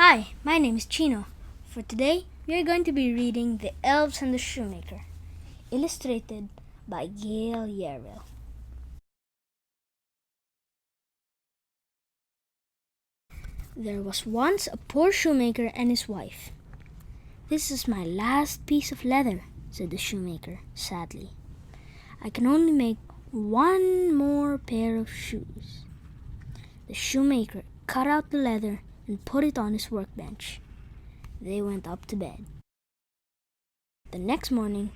Hi, my name is Chino. For today, we are going to be reading The Elves and the Shoemaker, illustrated by Gail Yarrell. There was once a poor shoemaker and his wife. "This is my last piece of leather," said the shoemaker sadly. "I can only make one more pair of shoes." The shoemaker cut out the leather and put it on his workbench. They went up to bed. The next morning,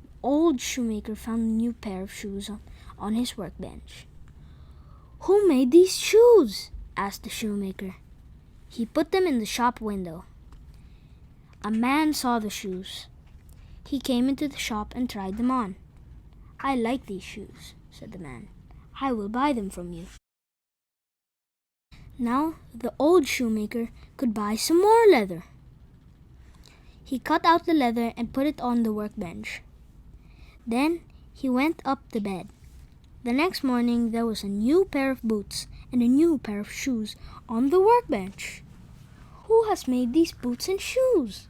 the old shoemaker found a new pair of shoes on his workbench. "Who made these shoes?" asked the shoemaker. He put them in the shop window. A man saw the shoes. He came into the shop and tried them on. "I like these shoes," said the man. "I will buy them from you." Now the old shoemaker could buy some more leather. He cut out the leather and put it on the workbench. Then he went up to bed. The next morning there was a new pair of boots and a new pair of shoes on the workbench. "Who has made these boots and shoes?"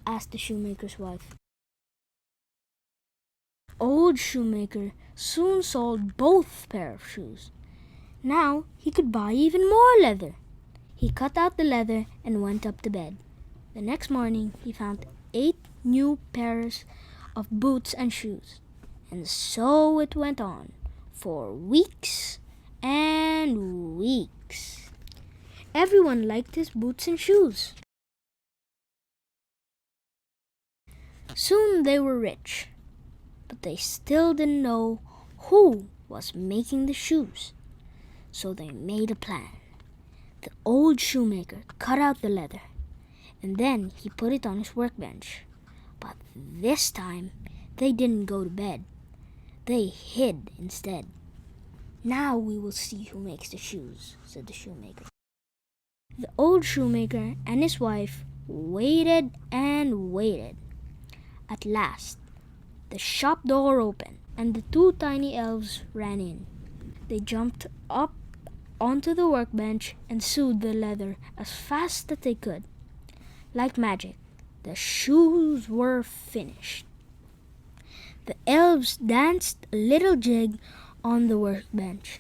asked the shoemaker's wife. Old shoemaker soon sold both pair of shoes. Now he could buy even more leather. He cut out the leather and went up to bed. The next morning he found 8 new pairs of boots and shoes. And so it went on for weeks and weeks. Everyone liked his boots and shoes. Soon they were rich, but they still didn't know who was making the shoes. So they made a plan. The old shoemaker cut out the leather, and then he put it on his workbench. But this time, they didn't go to bed. They hid instead. "Now we will see who makes the shoes," said the shoemaker. The old shoemaker and his wife waited and waited. At last, the shop door opened, and the 2 tiny elves ran in. They jumped up onto the workbench and sewed the leather as fast as they could. Like magic, the shoes were finished. The elves danced a little jig on the workbench.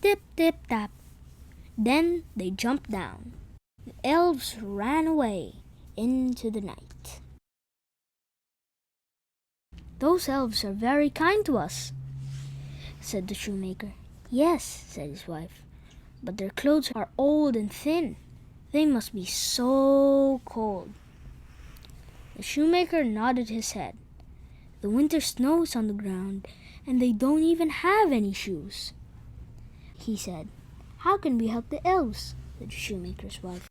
Tip, tip, tap. Then they jumped down. The elves ran away into the night. "Those elves are very kind to us," said the shoemaker. "Yes," said his wife, "but their clothes are old and thin. They must be so cold." The shoemaker nodded his head. "The winter snow is on the ground, and they don't even have any shoes," he said. "How can we help the elves?" said the shoemaker's wife.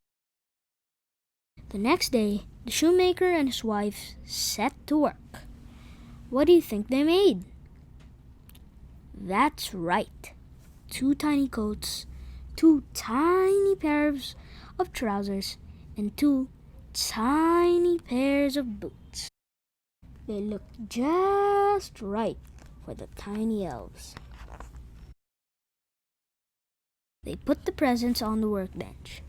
The next day, the shoemaker and his wife set to work. What do you think they made? That's right. 2 tiny coats, 2 tiny pairs of trousers, and 2 tiny pairs of boots. They looked just right for the tiny elves. They put the presents on the workbench.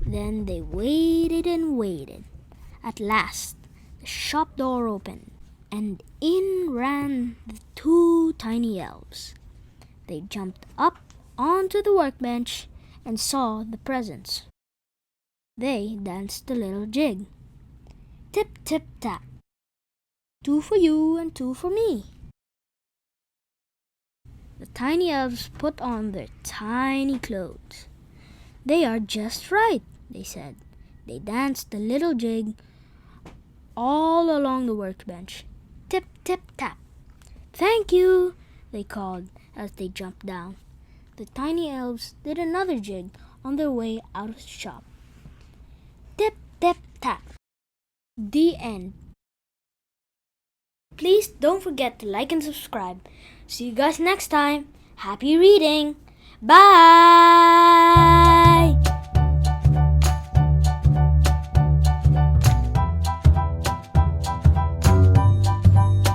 Then they waited and waited. At last, the shop door opened, and in ran the 2 tiny elves. They jumped up onto the workbench and saw the presents. They danced a little jig. Tip, tip, tap. 2 for you and 2 for me. The tiny elves put on their tiny clothes. "They are just right," they said. They danced a little jig all along the workbench. Tip, tip, tap. "Thank you," they called as they jumped down. The tiny elves did another jig on their way out of the shop. Tip, tip, tap. The end. Please don't forget to like and subscribe. See you guys next time. Happy reading. Bye.